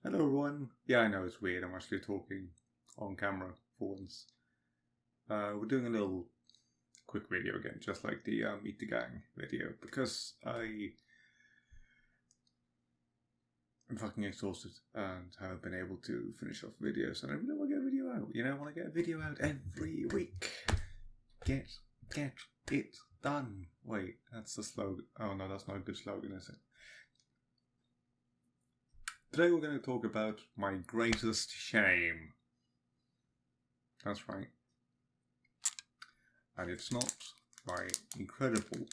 Hello everyone. Yeah, I know it's weird. I'm actually talking on camera for once. We're doing a little quick video again, just like the Meet the Gang video, because I'm fucking exhausted and haven't been able to finish off videos, and I really want to get a video out. You know, I want to get a video out every week. Get it done. Wait, that's the slogan. Oh no, that's not a good slogan, is it? Today we're going to talk about my greatest shame. That's right. And it's not my incredible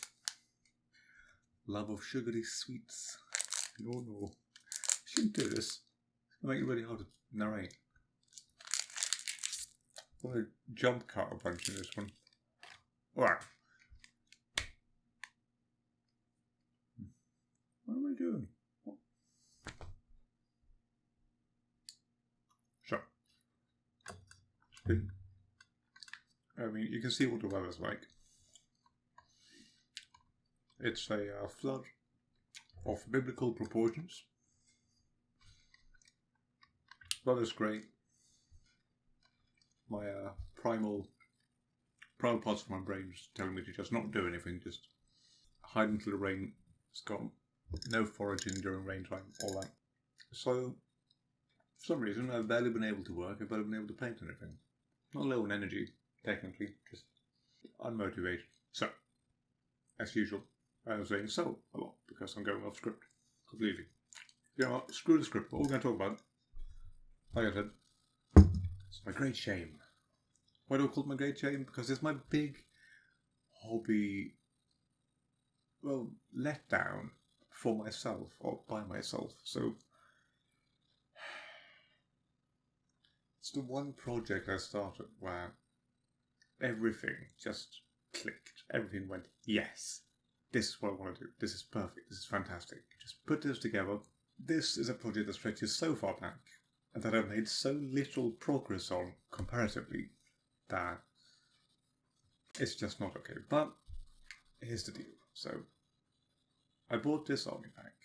love of sugary sweets. No. I shouldn't do this. It's going to make it really hard to narrate. I'm going to jump cut a bunch in this one. Alright. What am I doing? So. I mean, you can see what the weather's like. It's a flood of biblical proportions. Weather's great. My primal parts of my brain is telling me to just not do anything, just hide until the rain is gone. No foraging during rain time, all that. So, for some reason, I've barely been able to work, I've barely been able to paint anything. Not low on energy, technically, just unmotivated. So, as usual, I was saying so a lot because I'm going off script completely. You know what? Screw the script. What we're going to talk about, like I said, it's my great shame. Why do I call it my great shame? Because it's my big hobby, well, letdown for myself or by myself. So, it's the one project I started where everything just clicked. Everything went, yes, this is what I want to do. This is perfect. This is fantastic. Just put this together. This is a project that stretches so far back and that I've made so little progress on comparatively that it's just not okay. But here's the deal. So I bought this army pack.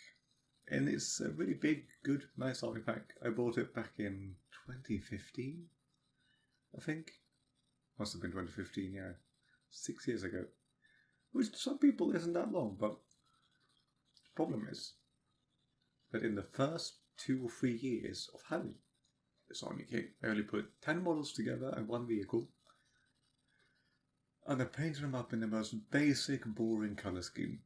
And it's a really big, good, nice army pack. I bought it back in 2015, I think. Must have been 2015, yeah. 6 years ago. Which to some people isn't that long, but the problem is that in the first 2 or 3 years of having this army kit, I only put 10 models together and one vehicle. And I painted them up in the most basic, boring colour scheme.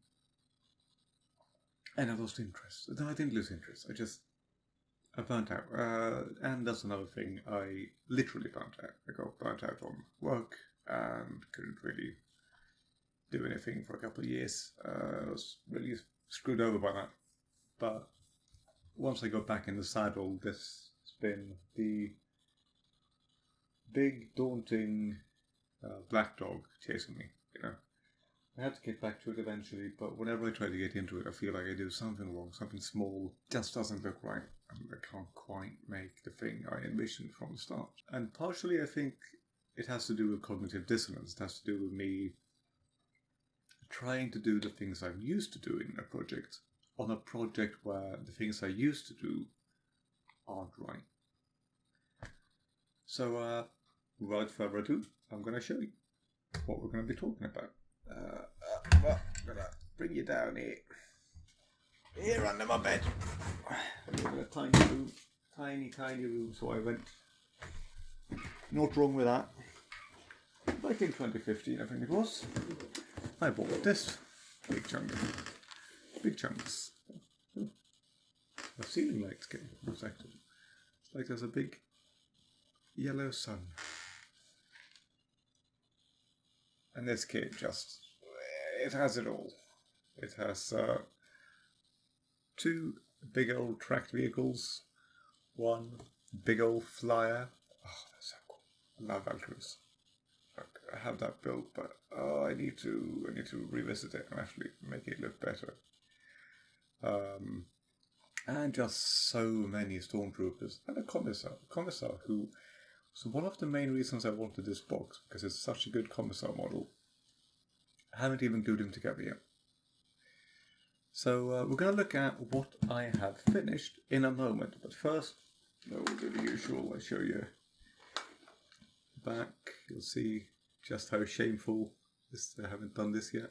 And I lost interest. No, I didn't lose interest. I burnt out. And that's another thing. I literally burnt out. I got burnt out on work and couldn't really do anything for a couple of years. I was really screwed over by that. But once I got back in the saddle, this has been the big, daunting black dog chasing me, you know. I had to get back to it eventually, but whenever I try to get into it, I feel like I do something wrong, something small, just doesn't look right, and I can't quite make the thing I envisioned from the start. And partially I think it has to do with cognitive dissonance. It has to do with me trying to do the things I'm used to doing in a project, on a project where the things I used to do aren't right. So, without further ado, I'm going to show you what we're going to be talking about. I'm gonna bring you down here under my bed. I live in a tiny room, tiny room, so I went not wrong with that. Back in 2015, I think it was, I bought this big chunks. The ceiling lights getting reflected. It's like there's a big yellow sun. And this kit just, it has it all. It has 2 big old tracked vehicles, 1 big old flyer. Oh, that's so cool. I love Valkyries. I have that built, but I need to revisit it and actually make it look better. And just so many stormtroopers and a commissar who. So one of the main reasons I wanted this box, because it's such a good commissar model, I haven't even glued him together yet. So we're going to look at what I have finished in a moment. But first, we'll do the usual. I'll show you back. You'll see just how shameful this I haven't done this yet.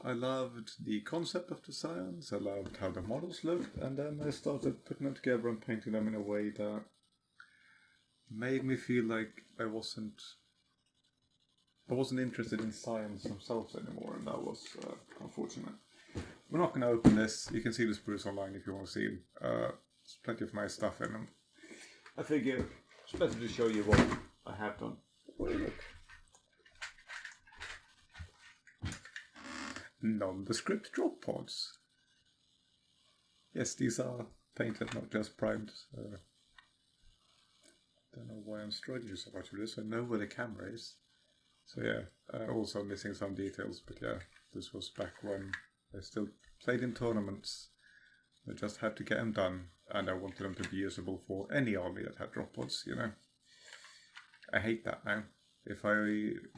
I loved the concept of the science. I loved how the models looked, and then I started putting them together and painting them in a way that made me feel like I wasn't interested in science themselves anymore, and that was unfortunate. We're not going to open this. You can see the sprues online if you want to see them. There's plenty of nice stuff in them. I figure it's better to show you what I have done. What do you look? Nondescript drop pods. Yes, these are painted, not just primed. Don't know why I'm struggling so much with this. I know where the camera is. So yeah, also missing some details, but yeah, this was back when I still played in tournaments. I just had to get them done, and I wanted them to be usable for any army that had drop pods, you know. I hate that now. If I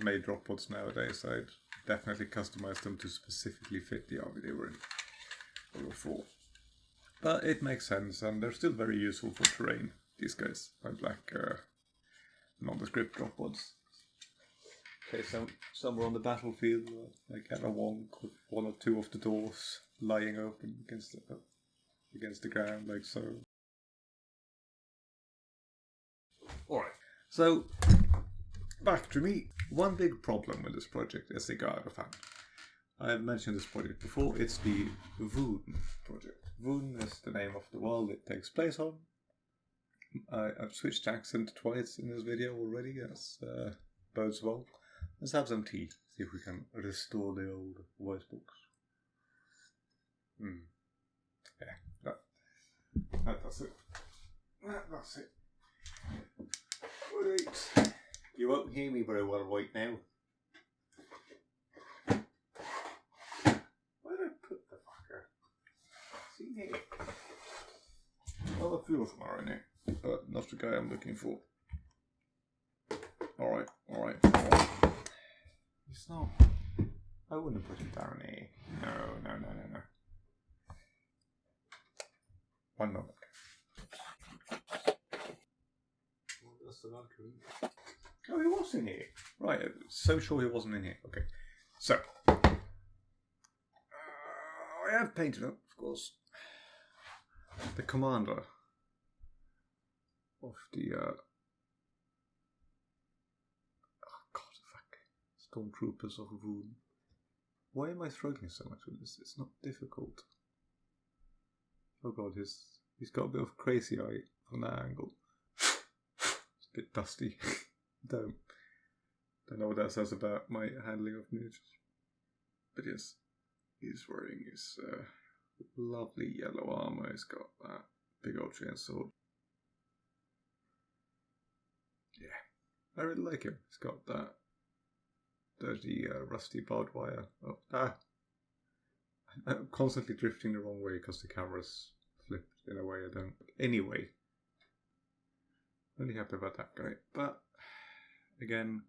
made drop pods nowadays, I'd definitely customize them to specifically fit the army they were in or for. But it makes sense, and they're still very useful for terrain, these guys. My black nondescript drop pods. Okay, somewhere on the battlefield, like at a wonk with one or two of the doors lying open against the ground, like so. Alright, so back to me. One big problem with this project is they got out of hand. I have mentioned this project before. It's the Vhun project. Vhun is the name of the world it takes place on. I've switched accent twice in this video already, as bodes well. Let's have some tea, see if we can restore the old voice box. Yeah, that's it. That's it. Right. You won't hear me very well right now. Where did I put the fucker? See here. Well, a few of them are in here, but not the guy I'm looking for. Alright. It's not. I wouldn't put him down here. No. One moment. Oh, he was in here. Right, so sure he wasn't in here. Okay. So. I have painted up, of course, the commander of the Stormtroopers of Vhun. Why am I struggling so much with this? It's not difficult. Oh god, he's got a bit of crazy eye from that angle. It's a bit dusty. Don't know what that says about my handling of miniatures. But yes, he's wearing his lovely yellow armor. He's got that big old chainsword. Yeah, I really like him. He's got that dirty, rusty barbed wire. I'm constantly drifting the wrong way because the camera's flipped in a way I don't. Anyway, really happy about that guy. But again,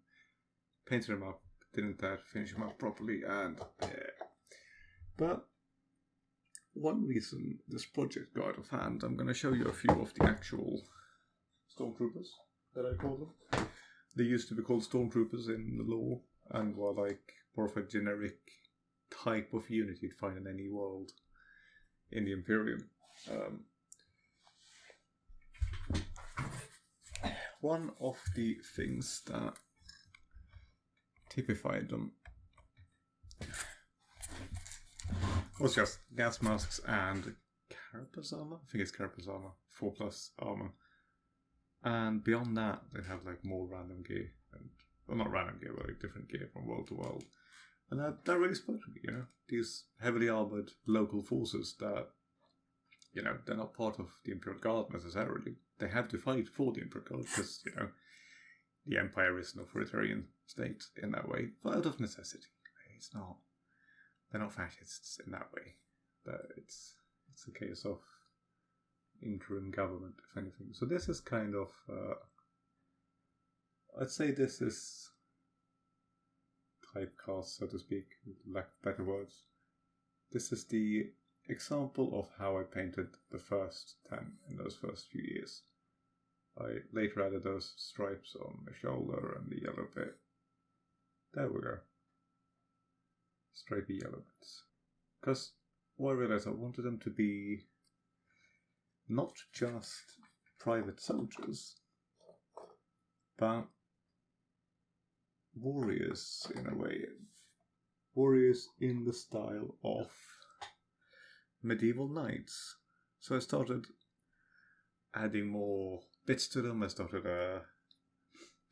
painted him up, didn't finish him up properly, and yeah. But one reason this project got out of hand, I'm going to show you a few of the actual stormtroopers that I call them. They used to be called stormtroopers in the lore, and were like more of a generic type of unit you'd find in any world in the Imperial. One of the things that typified them was just gas masks and carapace armor. I think it's carapace armor, 4+ armor. And beyond that, they have like more random gear, and well, not random gear, but like different gear from world to world. And that really spoke to me, you know. These heavily armored local forces that, you know, they're not part of the Imperial Guard necessarily. They have to fight for the Imperial Guard because, you know, the Empire is an authoritarian state in that way, but out of necessity. It's not. They're not fascists in that way. But it's a case of interim government, if anything. So this is kind of, I'd say this is typecast, so to speak, lack of better words. This is the example of how I painted the first 10 in those first few years. I later added those stripes on the shoulder and the yellow bit. There we go. Stripy yellow bits. Because what I realized, I wanted them to be not just private soldiers, but warriors in a way. Warriors in the style of medieval knights. So I started adding more bits to them. I started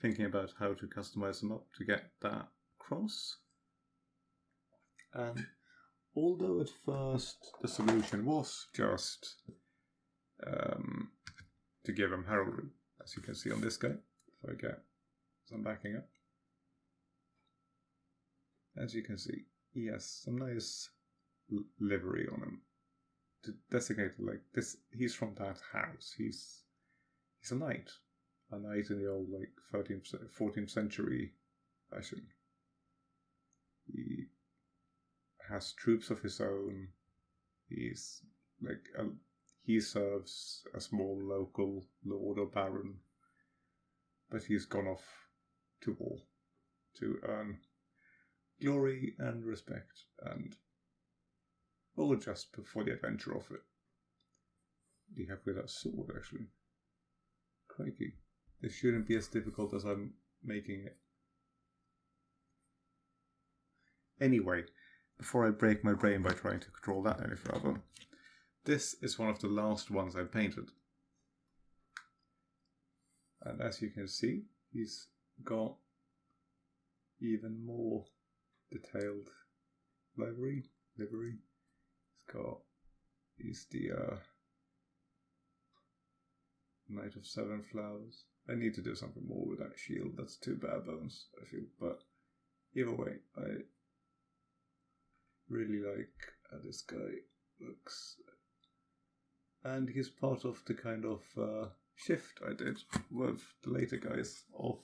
thinking about how to customize them up to get that across. And although at first the solution was just to give them heraldry, as you can see on this guy, if I get some backing up. As you can see, he has some nice livery on him. To designate it like this, he's from that house. He's a knight in the old 13th, 14th century fashion. He has troops of his own. He's he serves a small local lord or baron, but he's gone off to war to earn glory and respect, and or just for the adventure of it. Do you have with that sword, actually? Crikey. This shouldn't be as difficult as I'm making it. Anyway, before I break my brain by trying to control that any further, this is one of the last ones I painted. And as you can see, he's got even more detailed livery. He's the Knight of Seven Flowers. I need to do something more with that shield. That's too bare bones, I feel. But either way, I really like how this guy looks. And he's part of the kind of shift I did with the later guys of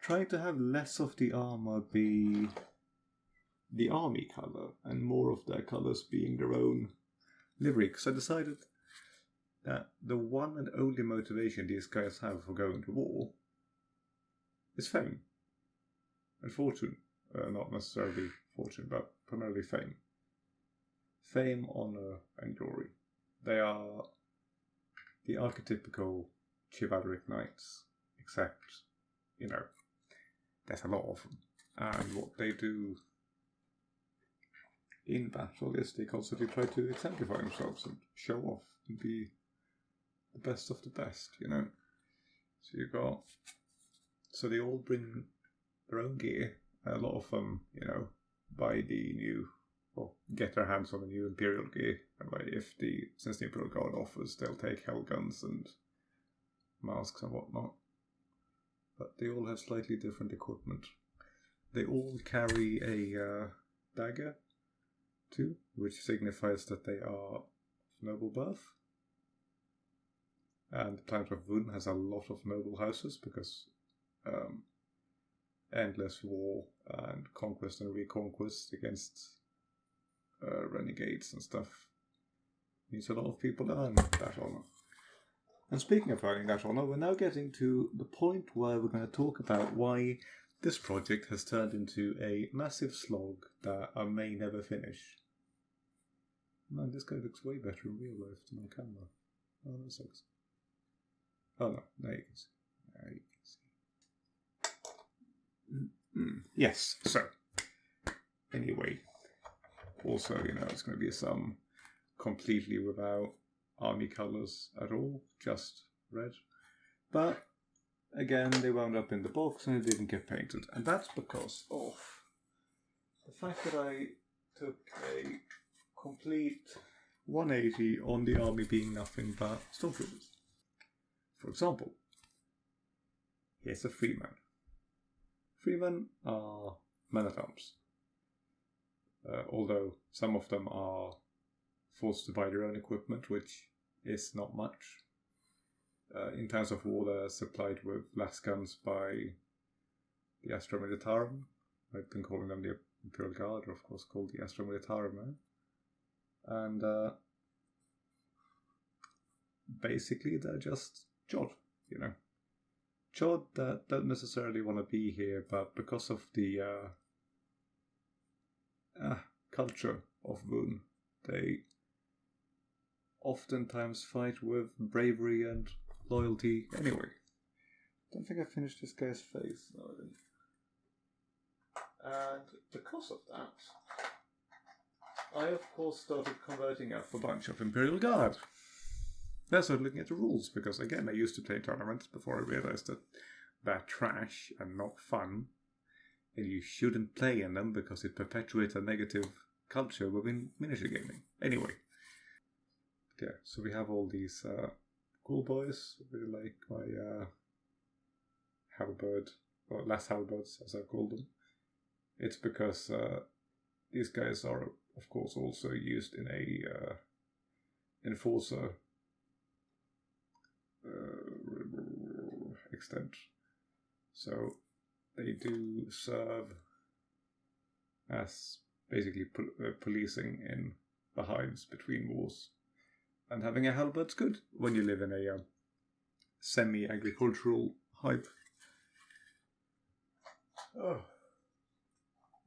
trying to have less of the armor be the army color and more of their colors being their own livery. Because I decided that the one and only motivation these guys have for going to war is fame and fortune. Not necessarily fortune, but primarily fame. Fame, honor, and glory. They are the archetypical chivalric knights, except, there's a lot of them. And what they do in battle is they constantly try to exemplify themselves and show off and be the best of the best, So they all bring their own gear. A lot of them, buy the new, or get their hands on the new Imperial gear. And since the Imperial Guard offers, they'll take hell guns and masks and whatnot. But they all have slightly different equipment. They all carry a dagger too, which signifies that they are of noble birth. And the planet of Vhun has a lot of noble houses because endless war and conquest and reconquest against renegades and stuff means a lot of people earn that honor. And speaking of earning that honor, we're now getting to the point where we're going to talk about why this project has turned into a massive slog that I may never finish. Man, this guy looks way better in real life than on camera. Oh, that sucks. Oh no, there you can see. Yes, so anyway, also, it's going to be some completely without army colours at all, just red. But again, they wound up in the box and it didn't get painted, and that's because of the fact that I took a complete 180 on the army being nothing but stormtroopers. For example, here's a freeman. Freemen are men-at-arms, although some of them are forced to buy their own equipment, which is not much. In times of war, they're supplied with las guns by the Astra Militarum. I've been calling them the Imperial Guard are of course called the Astra Militarum now. And basically they're just Jod, you know. Jod that don't necessarily want to be here, but because of the culture of Vhun, they oftentimes fight with bravery and loyalty. Anyway, don't think I finished this guy's face. No, I didn't. And because of that, I of course started converting up a bunch of Imperial Guard. I started looking at the rules, because again, I used to play tournaments before I realized that they're trash and not fun, and you shouldn't play in them because it perpetuates a negative culture within miniature gaming. Anyway, yeah, so we have all these cool boys. I really like my halberd, or less halberds as I call them. It's because these guys are, of course, also used in a enforcer extent. So they do serve as basically policing in the hives between wars. And having a halberd's good when you live in a semi-agricultural hive. Oh.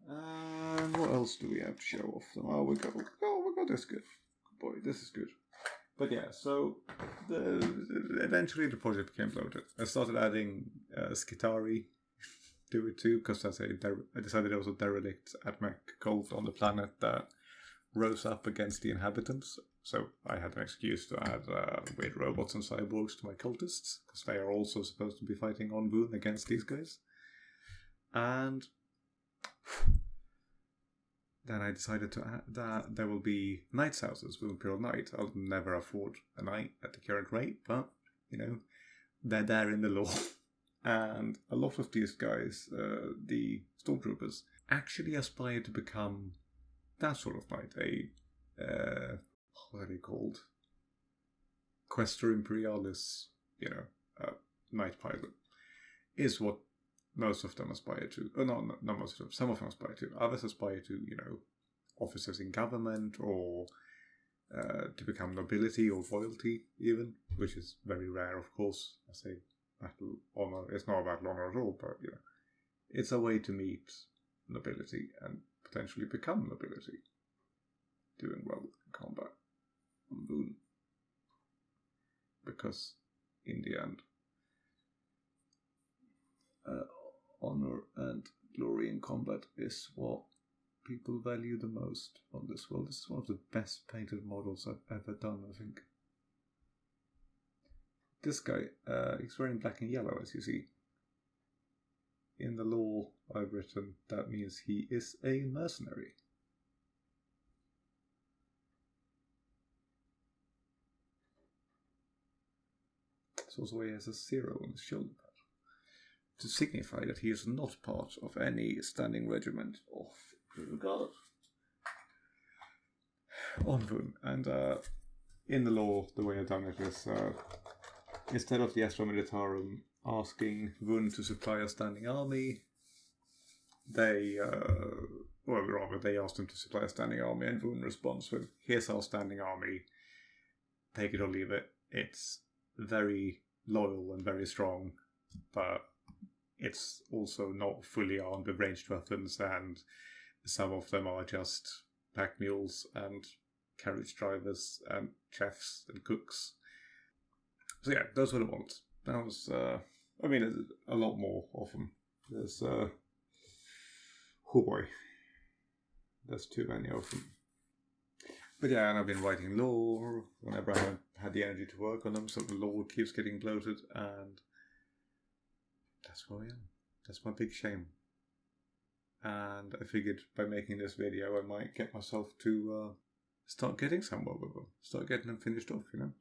And what else do we have to show off? Oh, we got this good. Good boy, this is good. But yeah, so eventually the project became bloated. I started adding Skitari to it too, because I decided there was a derelict at MacLeod on the planet that rose up against the inhabitants. So I had an excuse to add weird robots and cyborgs to my cultists, because they are also supposed to be fighting on Vhun against these guys. And then I decided to add that there will be knights' houses with Imperial Knight. I'll never afford a knight at the current rate, but, you know, they're there in the lore. And a lot of these guys, the stormtroopers, actually aspire to become that sort of knight. What are they called? Questor Imperialis, you know, knight pilot, is what most of them aspire to. Not most of them. Some of them aspire to. Others aspire to, you know, officers in government, or to become nobility or royalty even, which is very rare, of course. I say battle honor. It's not a battle honor at all, but, you know, it's a way to meet nobility and potentially become nobility, doing well in combat on Vhun. Because in the end, honor and glory in combat is what people value the most on this world. This is one of the best painted models I've ever done, I think. This guy, he's wearing black and yellow, as you see. In the lore I've written, that means he is a mercenary. It's also why he has a 0 on his shoulder pad, to signify that he is not part of any standing regiment of Imperial Guard on Vhun. And in the lore, the way I've done it is, instead of the Astra Militarum asking Vhun to supply a standing army, they asked him to supply a standing army, and Vhun responds with, "Here's our standing army, take it or leave it." It's very loyal and very strong, but it's also not fully armed with ranged weapons, and some of them are just pack mules and carriage drivers and chefs and cooks. So yeah, those were the ones. That was, there's a lot more of them. There's, oh boy, there's too many of them. But yeah, and I've been writing lore whenever I had the energy to work on them, so the lore keeps getting bloated, and that's where I am. That's my big shame. And I figured by making this video I might get myself to start getting somewhere with them. Start getting them finished off, you know.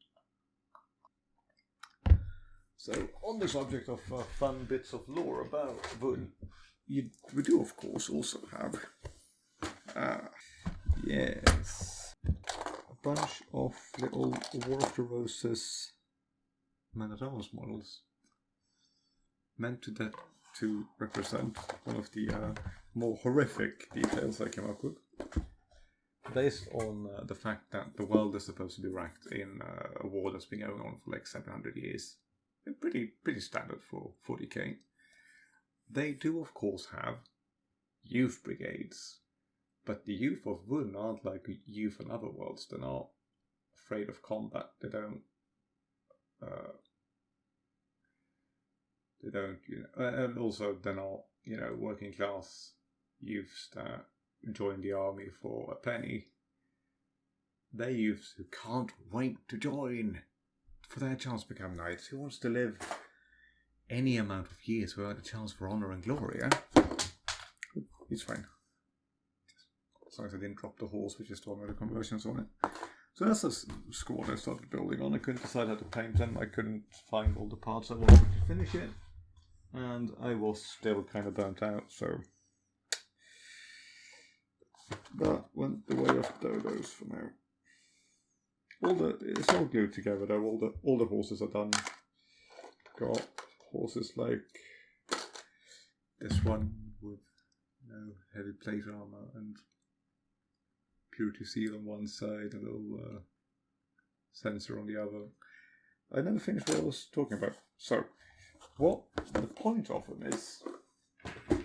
So, on the subject of fun bits of lore about Vhun, we do of course also have, yes, a bunch of little War of the Roses Man-at-Arms models, meant to to represent one of the more horrific details I came up with. Based on the fact that the world is supposed to be racked in a war that's been going on for like 700 years. Pretty standard for 40k. They do, of course, have youth brigades. But the youth of Vhun aren't like youth in other worlds. They're not afraid of combat. They don't, and also they're not, working class youths that join the army for a penny. They're youths who can't wait to join for their chance to become knights. Who wants to live any amount of years without a chance for honour and glory, eh? It's fine. As long as I didn't drop the horse, which is still the conversions on it. So that's a squad I started building on. I couldn't decide how to paint them. I couldn't find all the parts I wanted to finish it. And I was still kind of burnt out, so that went the way of dodos for now. It's all glued together though. All the horses are done. Got horses like this one with heavy plate armor and purity seal on one side, a little sensor on the other. I never finished what I was talking about. So, what the point of them is,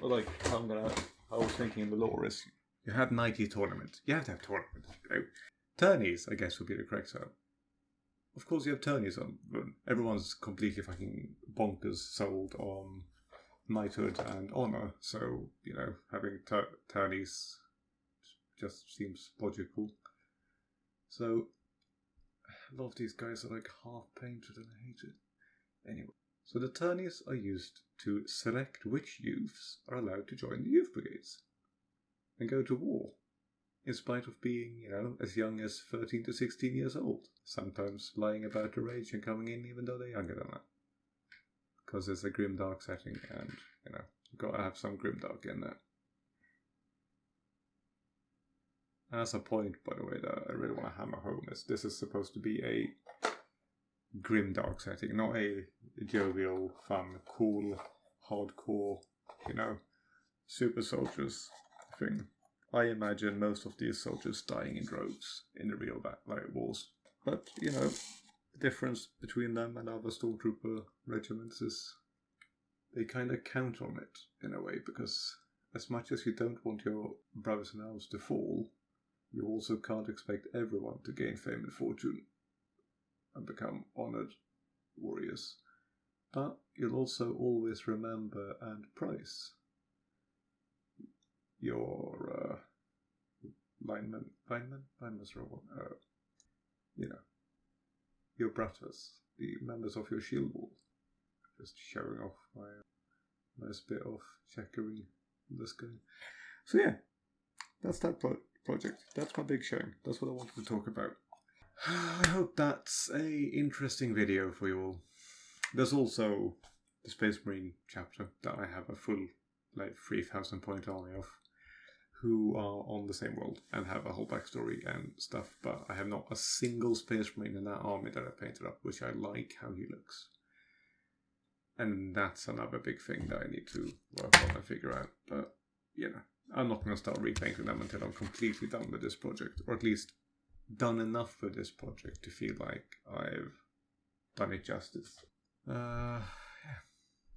like how I was thinking in the lore is, you have 90 tournaments. You have to have tournaments. Tourneys, I guess, would be the correct term. Of course, you have tourneys on. Everyone's completely fucking bonkers sold on knighthood and honor. So, having tourneys just seems logical. So, a lot of these guys are like half painted and I hate it. Anyway, so the tourneys are used to select which youths are allowed to join the youth brigades and go to war. In spite of being, as young as 13 to 16 years old. Sometimes lying about their age and coming in even though they're younger than that. Because it's a grimdark setting and, you've got to have some grimdark in there. And that's a point, by the way, that I really want to hammer home is this is supposed to be a grimdark setting, not a jovial, fun, cool, hardcore, super soldiers thing. I imagine most of these soldiers dying in droves in the real wars. But, the difference between them and other stormtrooper regiments is they kind of count on it in a way, because as much as you don't want your brothers in arms to fall, you also can't expect everyone to gain fame and fortune and become honoured warriors. But you'll also always remember and prize your linemen was the wrong one. Your brothers, the members of your shield wall. Just showing off my nice bit of checkering this guy. So yeah, that's that project. That's my big showing. That's what I wanted to talk about. I hope that's a interesting video for you all. There's also the Space Marine chapter that I have a full 3,000 point army of, who are on the same world and have a whole backstory and stuff, but I have not a single Space Marine in that army that I painted up, which I like how he looks. And that's another big thing that I need to work on and figure out. But, I'm not going to start repainting them until I'm completely done with this project, or at least done enough with this project to feel like I've done it justice. Yeah.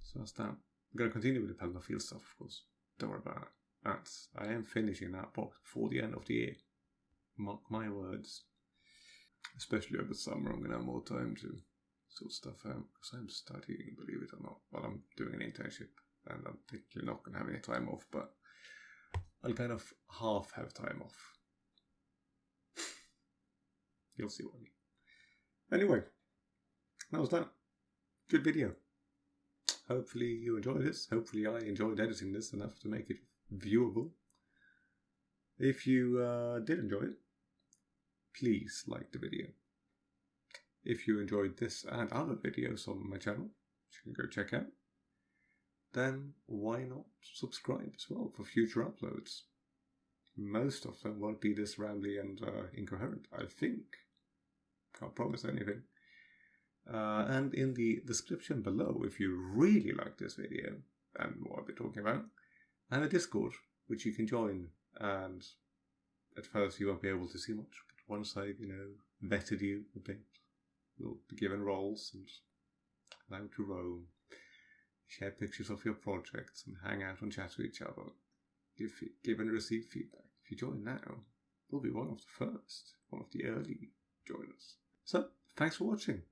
So that's that. I'm going to continue with the Pelennor Field stuff, of course. Don't worry about that. I am finishing that box before the end of the year. Mark my words. Especially over summer, I'm going to have more time to sort stuff out. Because I'm studying, believe it or not. Well, I'm doing an internship. And I'm technically not going to have any time off. But I'll kind of half have time off. You'll see what I mean. Anyway, that was that. Good video. Hopefully you enjoyed this. Hopefully I enjoyed editing this enough to make it viewable. If you did enjoy it, please like the video. If you enjoyed this and other videos on my channel, which you can go check out, then why not subscribe as well for future uploads? Most of them won't be this rambly and incoherent, I think. Can't promise anything. And in the description below, if you really like this video and what I'll be talking about, and a Discord, which you can join. And at first you won't be able to see much, but once I've, vetted you a bit, you'll be given roles and allowed to roam, share pictures of your projects, and hang out and chat to each other. Give and receive feedback. If you join now, you'll be one of the first, one of the early joiners. So, thanks for watching,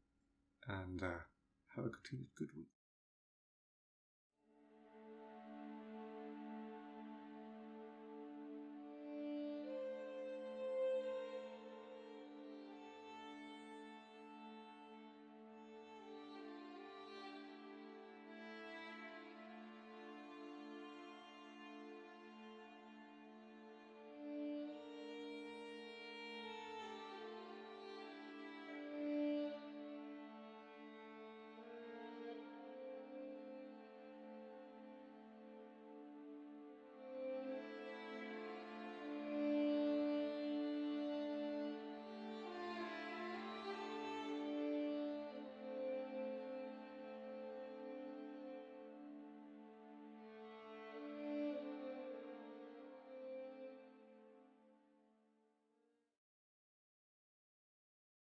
and have a continued good week.